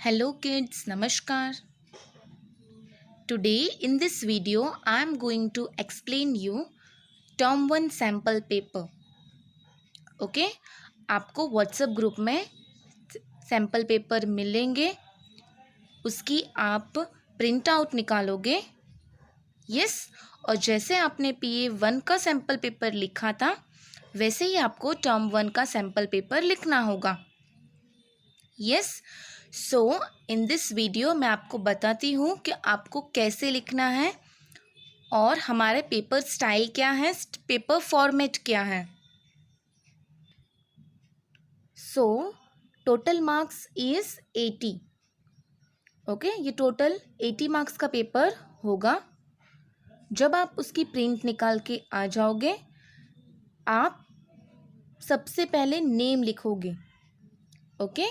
Hello kids, Namaskar. Today in this video I am going to explain you Term 1 sample paper. Okay? आपको WhatsApp group में sample paper मिलेंगे, उसकी आप print out निकालोगे. Yes, और जैसे आपने PA1 का सैम्पल पेपर लिखा था वैसे ही आपको टर्म 1 का सैम्पल पेपर लिखना होगा. Yes, so in this video मैं आपको बताती हूँ कि आपको कैसे लिखना है और हमारे पेपर स्टाइल क्या है, पेपर फॉर्मेट क्या है. So total marks is 80. Okay, ये टोटल 80 मार्क्स का पेपर होगा. जब आप उसकी प्रिंट निकाल के आ जाओगे, आप सबसे पहले नेम लिखोगे. ओके,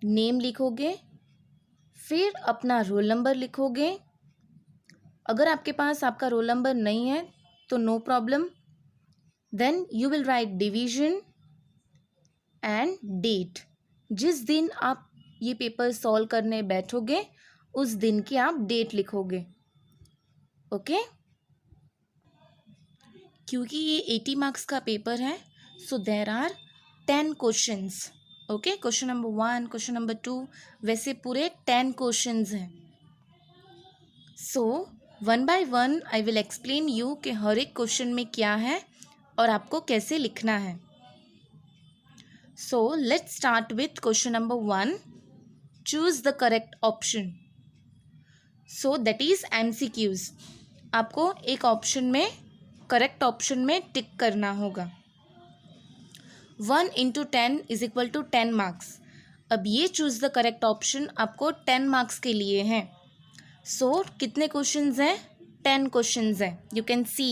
नेम लिखोगे, फिर अपना रोल नंबर लिखोगे. अगर आपके पास आपका रोल नंबर नहीं है तो no problem. Then you will write division and date. जिस दिन आप ये पेपर सॉल्व करने बैठोगे उस दिन की आप डेट लिखोगे. ओके, क्योंकि ये 80 मार्क्स का पेपर है so there are 10 questions. Okay, question number 1, question number 2, वैसे पूरे 10 क्वेश्चंस हैं. So one by one I will explain you कि हर एक क्वेश्चन में क्या है और आपको कैसे लिखना है. So let's start with question number 1. Choose the correct option. So that is MCQs. आपको एक ऑप्शन में करेक्ट ऑप्शन में टिक करना होगा. 1 into 10 is equal to 10 marks. अब ये चूज द करेक्ट ऑप्शन आपको 10 मार्क्स के लिए है. सो कितने क्वेश्चंस हैं? 10 क्वेश्चंस हैं. यू कैन सी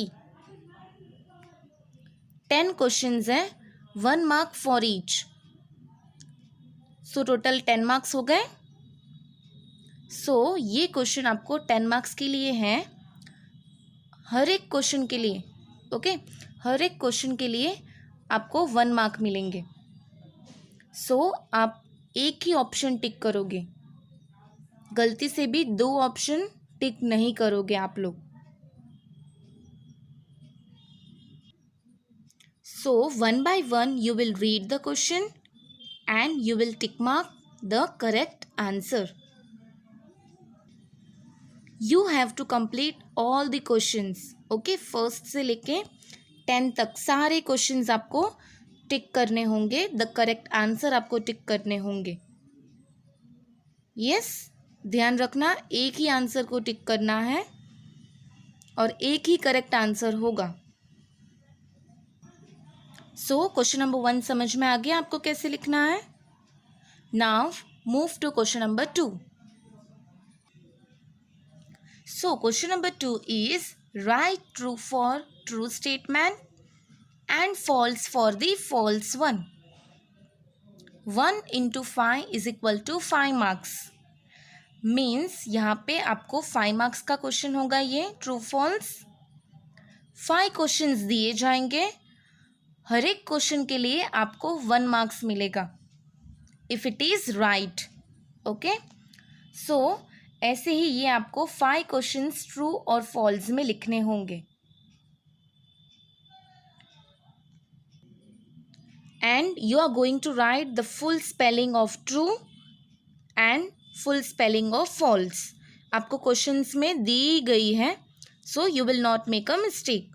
10 क्वेश्चंस हैं, 1 mark for each. So total 10 marks हो गए. सो ये क्वेश्चन आपको 10 मार्क्स के लिए हैं. हर एक क्वेश्चन के लिए हर एक क्वेश्चन के लिए आपको 1 मार्क मिलेंगे. सो आप एक ही ऑप्शन टिक करोगे, गलती से भी 2 ऑप्शन टिक नहीं करोगे आप लोग. So one by one you will read the question and you will tick mark the correct answer. You have to complete all the questions. Okay, first से लेके 10 तक सारे क्वेश्चंस आपको टिक करने होंगे. द करेक्ट आंसर आपको टिक करने होंगे. यस, ध्यान रखना एक ही आंसर को टिक करना है और एक ही करेक्ट आंसर होगा. सो क्वेश्चन नंबर 1 समझ में आ गया आपको कैसे लिखना है. Now move to question number 2. So question number 2 is right true for true statement and false for the false one. 1 into 5 is equal to 5 marks. Means यहाँ पे आपको 5 मार्क्स का क्वेश्चन होगा. ये ट्रू फॉल्स 5 क्वेश्चंस दिए जाएंगे. हर एक question के लिए आपको 1 मार्क्स मिलेगा if it is right. Okay, so ऐसे ही ये आपको 5 क्वेश्चंस ट्रू और फॉल्स में लिखने होंगे. And you are going to write the full spelling of true and full spelling of false. आपको क्वेश्चंस में दी गई है, so you will not make a mistake.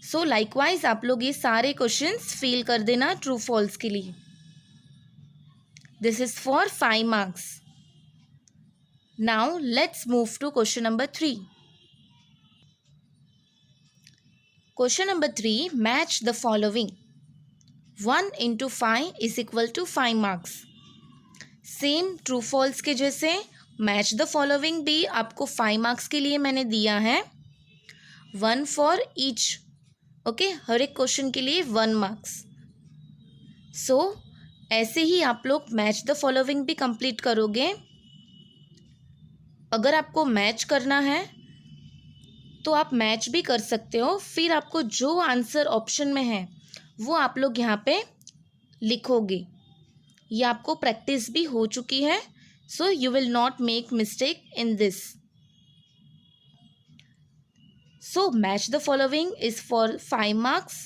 So likewise आप लोग ये सारे क्वेश्चंस फिल कर देना ट्रू फॉल्स के लिए. This is for 5 marks. Now let's move to question number 3. Question number 3, match the following. 1 into 5 is equal to 5 marks. Same true false के जैसे मैच द फॉलोइंग भी आपको 5 मार्क्स के लिए मैंने दिया है. 1 फॉर ईच. ओके, हर एक क्वेश्चन के लिए 1 मार्क्स. सो ऐसे ही आप लोग मैच द फॉलोइंग भी कंप्लीट करोगे. अगर आपको मैच करना है तो आप मैच भी कर सकते हो. फिर आपको जो आंसर ऑप्शन में है वो आप लोग यहाँ पे लिखोगे. ये आपको प्रैक्टिस भी हो चुकी है, so you will not make mistake in this. So match the following is for 5 marks.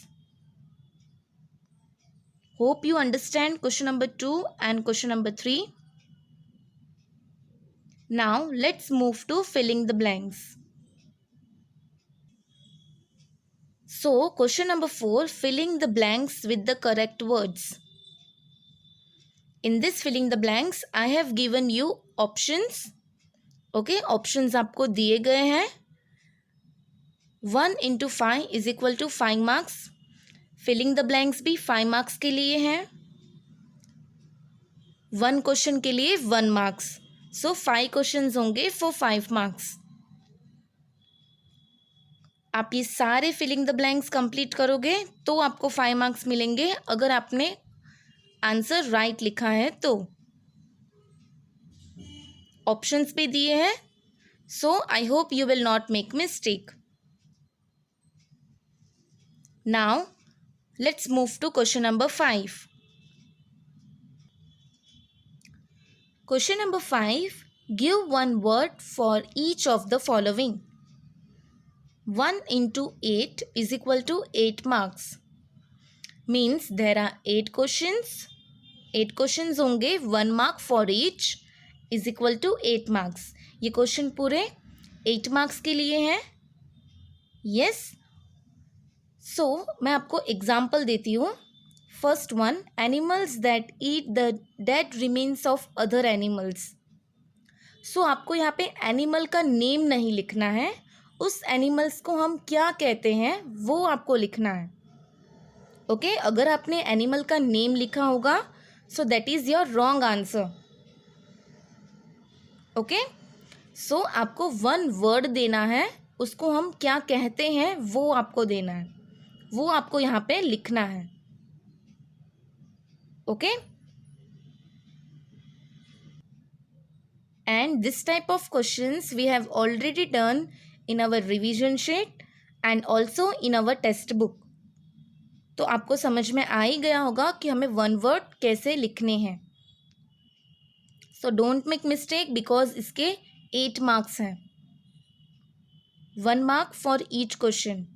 Hope you understand question number 2 and question number 3. Now let's move to filling the blanks. So question number 4, filling the blanks with the correct words. In this filling the blanks, I have given you options. Okay, options आपको दिए गए हैं. 1 into 5 is equal to 5 marks. Filling the blanks भी 5 marks के लिए हैं. 1 question के लिए 1 मार्क्स. सो 5 क्वेश्चंस होंगे फॉर 5 मार्क्स. आप ये सारे फिलिंग द ब्लैंक्स कंप्लीट करोगे तो आपको 5 मार्क्स मिलेंगे, अगर आपने आंसर राइट लिखा है तो. ऑप्शंस भी दिए हैं, so I hope you will not make mistake. Now let's move to question number 5. Question number 5, give one word for each of the following. 1 into 8 is equal to 8 marks. Means there are 8 questions. 8 questions होंगे, 1 mark for each is equal to 8 marks. ये question पूरे 8 marks के लिए हैं. Yes. सो मैं आपको example देती हूँ. First one, animals that eat the dead remains of other animals. So आपको यहाँ पे एनिमल का नेम नहीं लिखना है, उस एनिमल्स को हम क्या कहते हैं वो आपको लिखना है. ओके, अगर आपने एनिमल का नेम लिखा होगा so that is your wrong answer. Okay, so आपको 1 वर्ड देना है, उसको हम क्या कहते हैं वो आपको देना है, वो आपको यहाँ पे लिखना है. Okay, and this type of questions we have already done in our revision sheet and also in our textbook. तो आपको समझ में आ ही गया होगा कि हमें 1 वर्ड कैसे लिखने हैं. So don't make mistake because इसके 8 मार्क्स हैं. 1 mark for each question.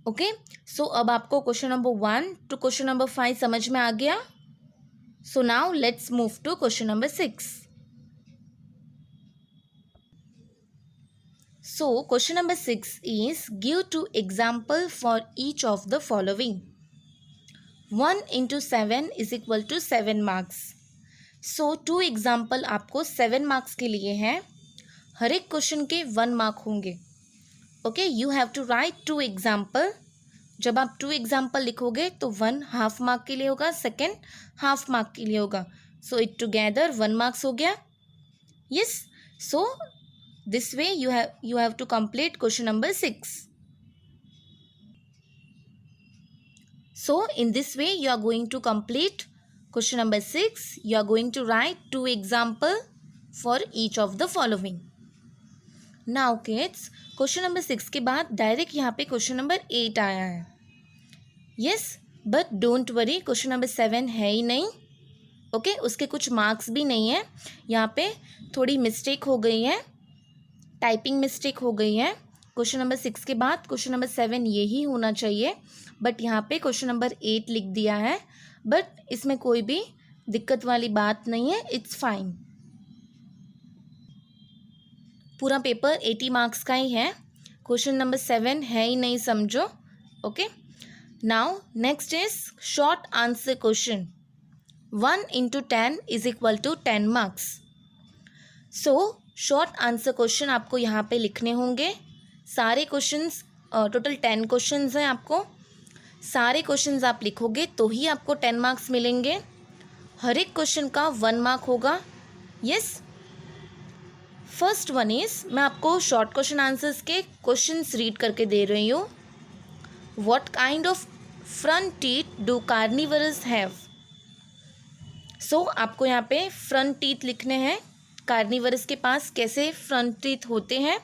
Okay, so अब आपको question number 1 to question number 5 समझ में आ गया. So now let's move to question number 6. So question number 6 is give 2 example for each of the following. 1 into 7 is equal to 7 marks. So 2 example आपको 7 marks के लिए हैं. हर एक question के 1 मार्क होंगे. Okay, you have to write 2 example. जब आप 2 example लिखोगे तो 1 हाफ मार्क के लिए होगा, सेकेंड हाफ मार्क के लिए होगा. सो इट टुगेदर 1 मार्क्स हो गया. Yes, so this way you have to complete question number 6. So in this way you are going to complete question number 6. You are going to write 2 example for each of the following. Now kids, question number 6 के बाद direct यहाँ पे question number 8 आया है. Yes, but don't worry, question number 7 है ही नहीं. Okay, उसके कुछ मार्क्स भी नहीं है. यहाँ पे थोड़ी मिस्टेक हो गई है, टाइपिंग मिस्टेक हो गई है. क्वेश्चन नंबर 6 के बाद क्वेश्चन नंबर 7 यही होना चाहिए, बट यहाँ पे क्वेश्चन नंबर 8 लिख दिया है. बट इसमें कोई भी दिक्कत वाली बात नहीं है, इट्स फाइन. पूरा पेपर 80 मार्क्स का ही है, क्वेश्चन नंबर 7 है ही नहीं, समझो. Okay, now next is short answer question. 1 into 10 is equal to 10 marks. So short answer question आपको यहाँ पे लिखने होंगे. सारे क्वेश्चंस, टोटल 10 क्वेश्चंस हैं. आपको सारे क्वेश्चंस आप लिखोगे तो ही आपको 10 मार्क्स मिलेंगे. हर एक क्वेश्चन का 1 मार्क होगा. यस, फर्स्ट वन इज, मैं आपको शॉर्ट क्वेश्चन आंसर्स के क्वेश्चंस रीड करके दे रही हूँ. What kind of front teeth do carnivorous have. So आपको यहाँ पे फ्रंट टीथ लिखने हैं. कार्निवरस के पास कैसे फ्रंट टीथ होते हैं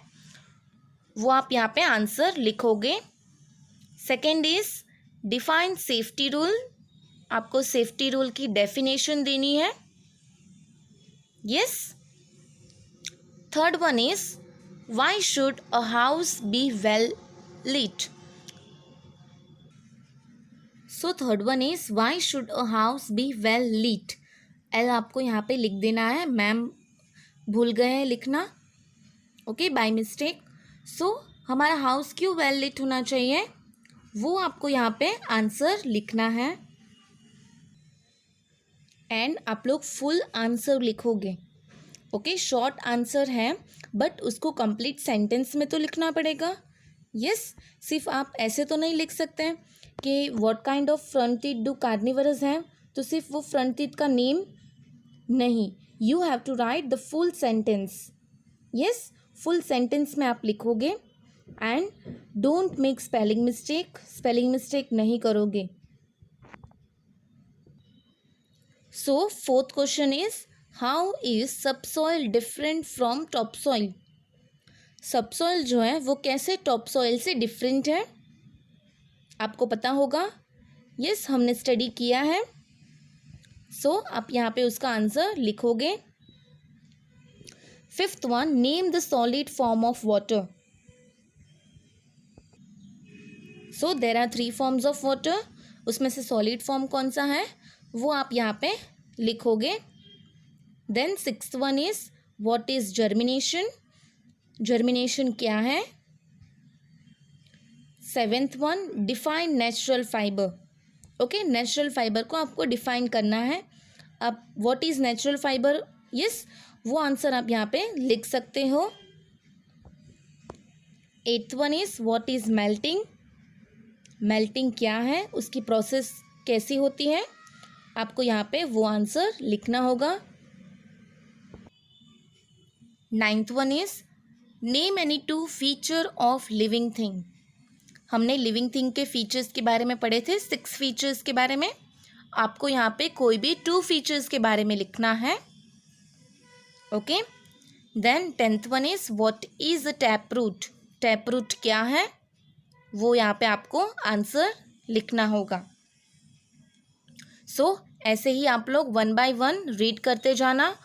वो आप यहाँ पे आंसर लिखोगे. Second is define safety rule. आपको सेफ्टी रूल की डेफिनेशन देनी है। Yes. Third one is why should a house be well lit? So third one is why should a house be well lit? L आपको यहाँ पे लिख देना है, मैम भूल गए हैं लिखना, ओके, बाय मिस्टेक। सो हमारा हाउस क्यों वेल लिट होना चाहिए, वो आपको यहाँ पे आंसर लिखना है। एंड आप लोग फुल आंसर लिखोगे, ओके। शॉर्ट आंसर है बट उसको कंप्लीट सेंटेंस में तो लिखना पड़ेगा। यस, सिर्फ आप ऐसे तो नहीं लिख सकते हैं कि what kind of front teeth do carnivorous हैं, तो सिर्फ वो फ्रंट टीथ का नेम नहीं, you have to write the full sentence. Yes, full sentence में आप लिखोगे and don't make spelling mistake नहीं करोगे। So fourth question is how is subsoil different from top soil? Subsoil जो है वो कैसे टॉप सॉइल से डिफरेंट है, आपको पता होगा। यस, हमने स्टडी किया है। सो आप यहाँ पे उसका आंसर लिखोगे। Fifth one, name the solid form of water. So there are 3 forms of water, उसमें से सॉलिड फॉर्म कौन सा है वो आप यहाँ पे लिखोगे। Then sixth one is what is germination, germination क्या है। Seventh one, define natural fibre, okay, natural fibre को आपको डिफाइन करना है। अब what is natural fibre, yes, वो आंसर आप यहाँ पे लिख सकते हो। Eighth one is what is melting, melting क्या है, उसकी प्रोसेस कैसी होती है, आपको यहाँ पे वो आंसर लिखना होगा। Ninth one is name any 2 feature of living thing. हमने लिविंग थिंग के फीचर्स के बारे में पढ़े थे, 6 फीचर्स के बारे में। आपको यहाँ पे कोई भी 2 फीचर्स के बारे में लिखना है, okay. Then 10th one is what is a tap root, tap root क्या है, वो यहाँ पे आपको आंसर लिखना होगा। सो ऐसे ही आप लोग 1 बाय 1 रीड करते जाना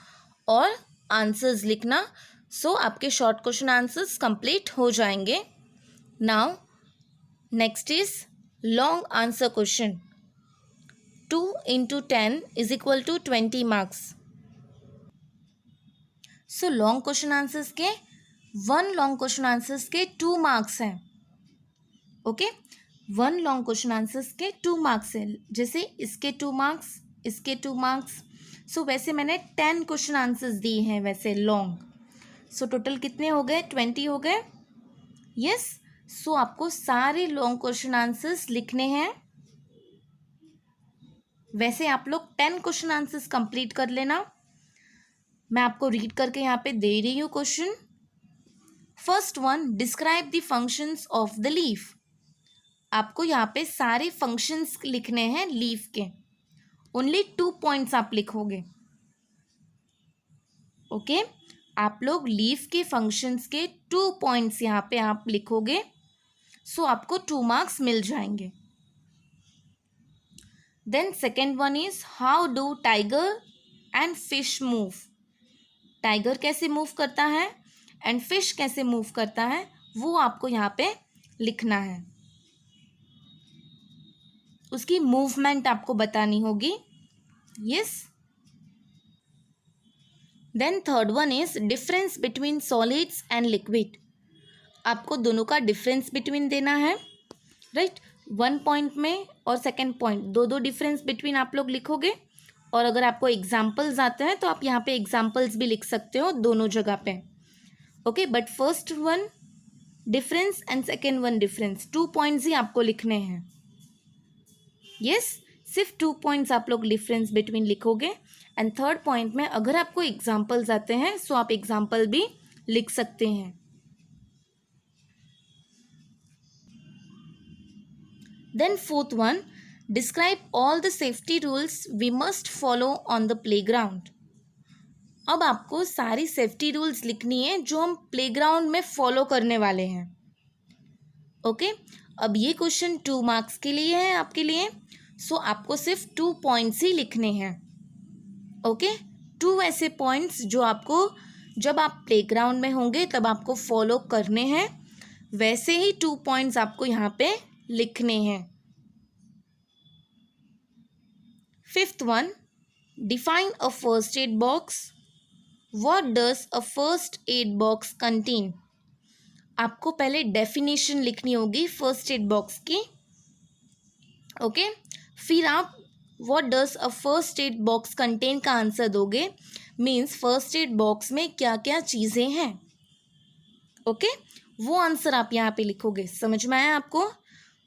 और आंसर्स लिखना। सो आपके शॉर्ट क्वेश्चन आंसर्स कंप्लीट हो जाएंगे। Now next is long answer question. 2 into 10 is equal to 20 marks. So long question answers के 1 लॉन्ग क्वेश्चन आंसर्स के 2 मार्क्स हैं, ओके। 1 लॉन्ग क्वेश्चन आंसर्स के 2 मार्क्स हैं, जैसे इसके 2 मार्क्स, इसके 2 मार्क्स। सो वैसे मैंने 10 क्वेश्चन आंसर्स दिए हैं वैसे लॉन्ग। सो टोटल कितने हो गए, 20 हो गए। यस, सो आपको सारे लॉन्ग क्वेश्चन आंसर्स लिखने हैं। वैसे आप लोग 10 क्वेश्चन आंसर्स कंप्लीट कर लेना। मैं आपको रीड करके यहाँ पे दे रही हूँ question. First one, describe the functions of the leaf. आपको यहाँ पे सारे फंक्शंस लिखने हैं लीफ के, ओनली 2 पॉइंट्स आप लिखोगे, ओके। आप लोग लीफ के फंक्शंस के 2 पॉइंट्स यहाँ पे आप लिखोगे। सो आपको 2 मार्क्स मिल जाएंगे। Then second one is how do tiger and fish move. Tiger कैसे मूव करता है एंड फिश कैसे मूव करता है, वो आपको यहाँ पे लिखना है, उसकी मूवमेंट आपको बतानी होगी। Yes. Then third one is difference between solids and liquid. आपको दोनों का डिफरेंस बिटवीन देना है, राइट। 1 पॉइंट में और सेकेंड पॉइंट, दो डिफरेंस बिटवीन आप लोग लिखोगे। और अगर आपको एग्जाम्पल्स आते हैं तो आप यहाँ पे एग्जाम्पल्स भी लिख सकते हो दोनों जगह पे, okay. But first one difference and second one difference, 2 points ही आपको लिखने हैं। यस, सिर्फ 2 पॉइंट्स आप लोग डिफरेंस बिटवीन लिखोगे। एंड थर्ड पॉइंट में अगर आपको एग्जाम्पल्स आते हैं सो आप एग्जाम्पल भी लिख सकते हैं। Then fourth one, describe all the safety rules we must follow on the playground. अब आपको सारी सेफ्टी रूल्स लिखनी है जो हम प्लेग्राउंड में फॉलो करने वाले हैं, ओके। अब ये क्वेश्चन 2 मार्क्स के लिए है आपके लिए। सो आपको सिर्फ 2 पॉइंट्स ही लिखने हैं। ओके, 2 ऐसे पॉइंट्स जो आपको जब आप प्लेग्राउंड में होंगे तब आपको फॉलो करने हैं, वैसे ही 2 पॉइंट्स आपको यहाँ पे लिखने हैं। Fifth one, define a first aid box. What does a first aid box contain. आपको पहले डेफिनेशन लिखनी होगी फर्स्ट एड बॉक्स की। ओके, फिर आप what does a first aid box contain का आंसर दोगे। मीन्स फर्स्ट एड बॉक्स में क्या क्या चीज़ें हैं। ओके, वो आंसर आप यहाँ पे लिखोगे। समझ में आया आपको?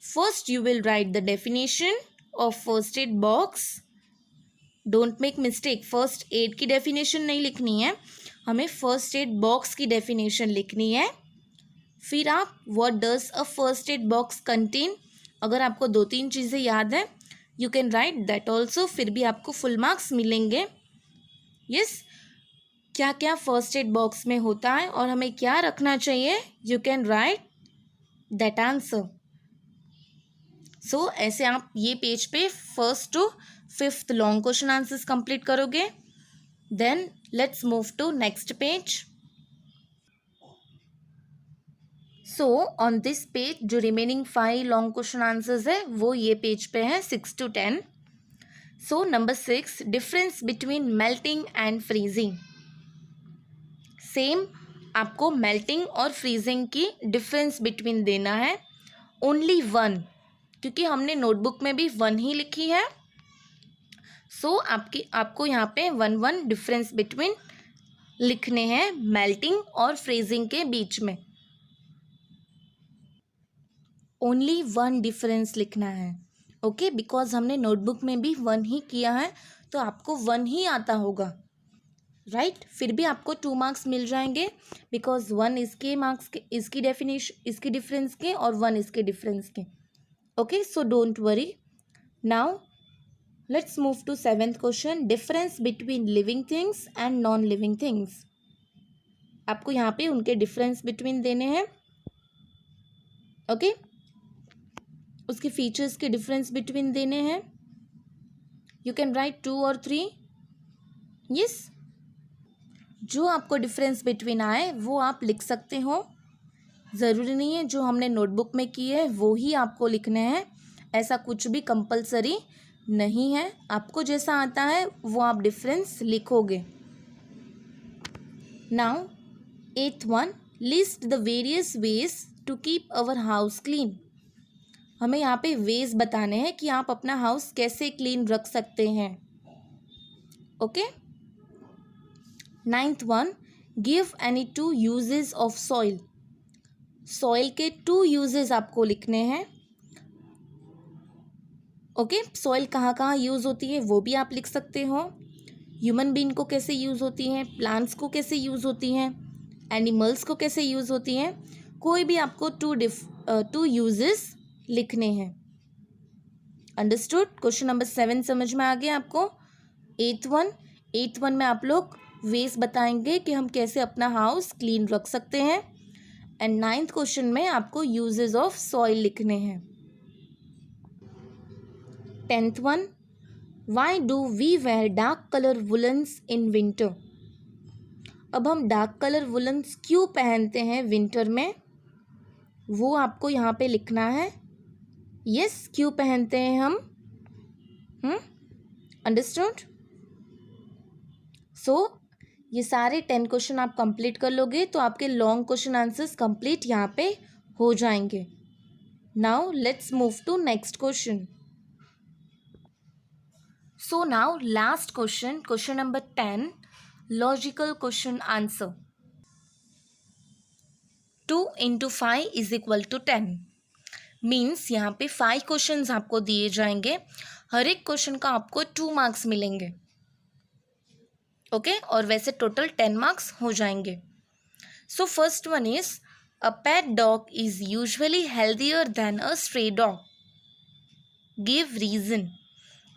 First you will right the definition of first aid box. Don't make mistake, first aid की डेफिनेशन नहीं लिखनी है, हमें फर्स्ट एड बॉक्स की डेफिनेशन लिखनी है। फिर आप what does a first aid box contain, अगर आपको 2-3 चीज़ें याद है you can write that also, फिर भी आपको फुल मार्क्स मिलेंगे। यस, क्या क्या फर्स्ट एड बॉक्स में होता है और हमें क्या रखना चाहिए, you can write that answer. So ऐसे आप ये पेज पे 1st to 5th long question answers complete करोगे। Then let's move to next page. So on this page जो रिमेनिंग 5 लॉन्ग क्वेश्चन आंसर्स है वो ये पेज पे है 6 to 10। So number 6, difference between melting and freezing. Same आपको melting और freezing की डिफरेंस बिटवीन देना है, ओनली 1, क्योंकि हमने नोटबुक में भी 1 ही लिखी है। सो आपको यहाँ पे 1 डिफरेंस बिटवीन लिखने हैं मेल्टिंग और फ्रीजिंग के बीच में। ओनली 1 डिफरेंस लिखना है। ओके, बिकॉज हमने नोटबुक में भी 1 ही किया है तो आपको 1 ही आता होगा, राइट? फिर भी आपको 2 मार्क्स मिल जाएंगे बिकॉज 1 इसके मार्क्स के, इसकी डेफिनेशन, इसकी डिफरेंस के, और 1 इसके डिफरेंस के। Okay, so don't worry. Now let's move to 7th question, difference between living things and non living things. आपको यहाँ पे उनके डिफरेंस बिटवीन देने हैं। ओके, उसके फीचर्स के डिफरेंस बिटवीन देने हैं। यू कैन राइट 2 और 3। यस, जो आपको डिफरेंस बिटवीन आए वो आप लिख सकते हो। ज़रूरी नहीं है जो हमने नोटबुक में की है वो ही आपको लिखने हैं, ऐसा कुछ भी कंपलसरी नहीं है। आपको जैसा आता है वो आप डिफरेंस लिखोगे। Now 8th one, list the various ways to keep our house clean. हमें यहाँ पे वेज बताने हैं कि आप अपना हाउस कैसे क्लीन रख सकते हैं। Okay, 9th one, give any 2 uses of soil. Soil के 2 यूजेस आपको लिखने हैं। ओके, सॉइल कहाँ कहाँ यूज़ होती है वो भी आप लिख सकते हो। ह्यूमन बीइंग को कैसे यूज़ होती हैं, प्लांट्स को कैसे यूज़ होती हैं, एनिमल्स को कैसे यूज़ होती हैं, कोई भी आपको 2 यूजेस लिखने हैं। अंडरस्टूड? क्वेश्चन नंबर 7 समझ में आ गया आपको? 8th वन में आप लोग वेज बताएंगे कि हम कैसे अपना हाउस क्लीन रख सकते हैं, एंड 9th क्वेश्चन में आपको यूजेस ऑफ सॉइल लिखने हैं। 10th one, why do we wear dark colour woollens in winter. अब हम डार्क कलर वुलन्स क्यों पहनते हैं विंटर में, वो आपको यहाँ पे लिखना है। यस, क्यों पहनते हैं हम, अंडरस्टूड? सो ये सारे 10 क्वेश्चन आप कंप्लीट कर लोगे तो आपके लॉन्ग क्वेश्चन आंसर्स कंप्लीट यहाँ पे हो जाएंगे। Now let's move to next question. So now last question, question number 10, logical question answer. 2 into 5 is equal to 10। Means यहाँ पे 5 क्वेश्चंस आपको दिए जाएंगे, हर एक क्वेश्चन का आपको 2 मार्क्स मिलेंगे। ओके, और वैसे टोटल 10 मार्क्स हो जाएंगे। So first one is, a pet dog is usually healthier than a stray dog, give reason.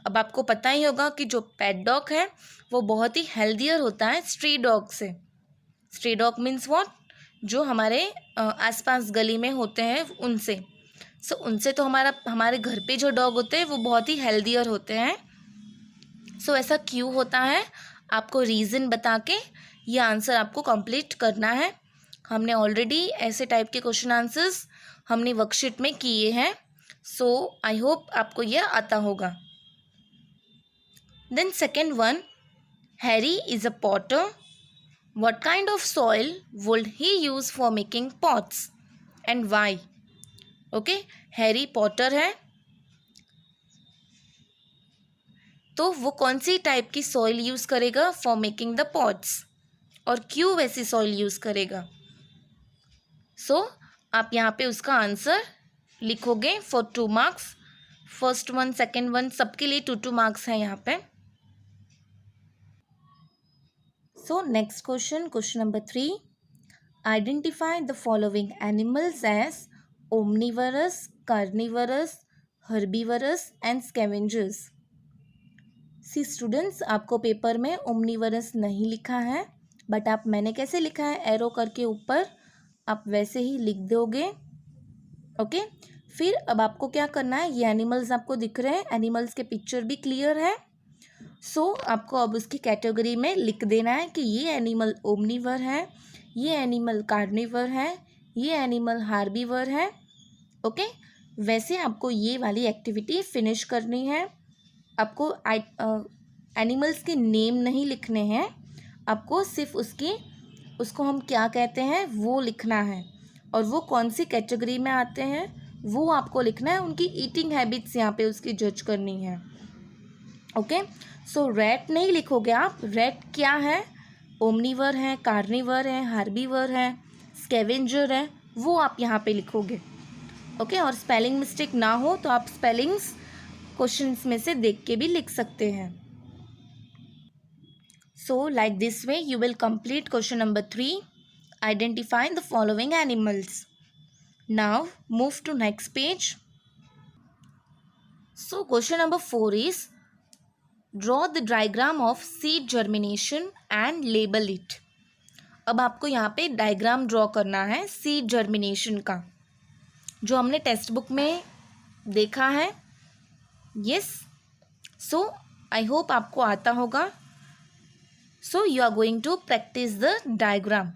अब आपको पता ही होगा कि जो पेट डॉग है वो बहुत ही हेल्दियर होता है स्ट्रे डॉग से। स्ट्रे डॉग मीन्स व्हाट, जो हमारे आसपास गली में होते हैं उनसे। सो उनसे तो हमारे घर पे जो डॉग होते हैं वो बहुत ही हेल्दियर होते हैं। सो ऐसा क्यों होता है, आपको रीज़न बता के ये आंसर आपको कंप्लीट करना है। हमने ऑलरेडी ऐसे टाइप के क्वेश्चन आंसर्स हमने वर्कशीट में किए हैं। सो आई होप आपको ये आता होगा। Then second one, Harry is a potter, what kind of soil would he use for making pots and why. Okay, Harry Potter है तो वो कौन सी टाइप की सॉइल यूज़ करेगा फॉर मेकिंग द पॉट्स, और क्यों वैसी सॉइल यूज़ करेगा। सो आप यहाँ पे उसका आंसर लिखोगे for 2 marks. First one, second one सबके लिए 2 मार्क्स हैं यहाँ पे। So next question, question number 3, identify the following animals as omnivorous, carnivorous, herbivorous and scavengers. See students, आपको पेपर में ओमनिवरस नहीं लिखा है, बट आप मैंने कैसे लिखा है एरो करके ऊपर, आप वैसे ही लिख दोगे। ओके, फिर अब आपको क्या करना है, ये एनिमल्स आपको दिख रहे हैं, एनिमल्स के पिक्चर भी क्लियर है। सो आपको अब उसकी कैटेगरी में लिख देना है कि ये एनिमल ओमनिवर है, ये एनिमल कार्निवर है, ये एनिमल हार्बीवर है। ओके, वैसे आपको ये वाली एक्टिविटी फिनिश करनी है। आपको एनिमल्स के नेम नहीं लिखने हैं, आपको सिर्फ उसको हम क्या कहते हैं वो लिखना है, और वो कौन सी कैटेगरी में आते हैं वो आपको लिखना है। उनकी ईटिंग हैबिट्स यहाँ पे उसकी जज करनी है। ओके, सो रैट नहीं लिखोगे आप, रैट क्या है, ओमनिवर है, कार्निवर है, हार्बीवर है, स्कैवेंजर है, वो आप यहाँ पे लिखोगे। ओके, और स्पेलिंग मिस्टेक ना हो तो आप स्पेलिंग्स क्वेश्चंस में से देख के भी लिख सकते हैं। So like this way you will complete question number 3, identify the following animals. Now move to next page. So question number 4 is draw the diagram of seed germination and label it. अब आपको यहाँ पे diagram draw करना है seed germination का, जो हमने text book में देखा है। यस, सो आई होप आपको आता होगा। So you are going to practise the diagram.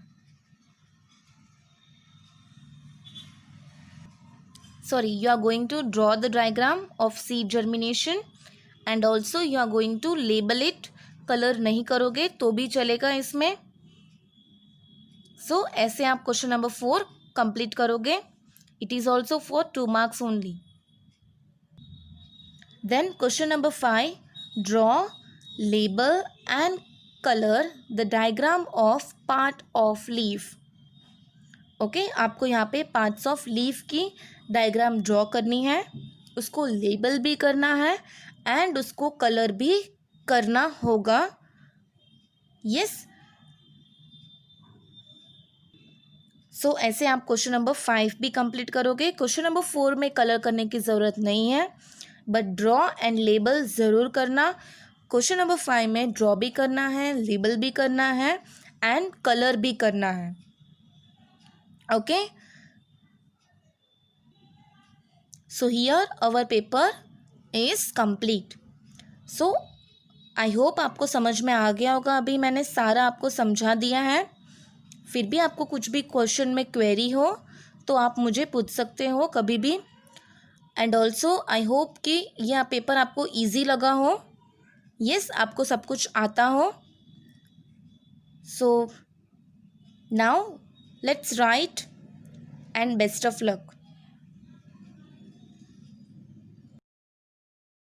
Sorry, you are going to draw the diagram of seed germination and also you are going to label it. Colour नहीं करोगे तो भी चलेगा इसमें। So ऐसे आप क्वेश्चन नंबर 4 कंप्लीट करोगे। It is also for 2 marks only. Then question number 5, draw, label and colour the diagram of part of leaf. Okay, आपको यहाँ पे पार्ट्स ऑफ लीफ की डायग्राम ड्रॉ करनी है, उसको लेबल भी करना है एंड उसको कलर भी करना होगा। यस, सो ऐसे आप क्वेश्चन नंबर 5 भी कंप्लीट करोगे। क्वेश्चन नंबर 4 में कलर करने की ज़रूरत नहीं है, बट ड्रॉ एंड लेबल ज़रूर करना। क्वेश्चन नंबर 5 में ड्रॉ भी करना है, लेबल भी करना है एंड कलर भी करना है। Okay, so here our paper is complete. so I hope आपको समझ में आ गया होगा। अभी मैंने सारा आपको समझा दिया है। फिर भी आपको कुछ भी क्वेश्चन में क्वेरी हो तो आप मुझे पूछ सकते हो कभी भी। एंड ऑल्सो आई होप कि यह पेपर आपको इजी लगा हो। यस, आपको सब कुछ आता हो। सो now let's write and best of luck.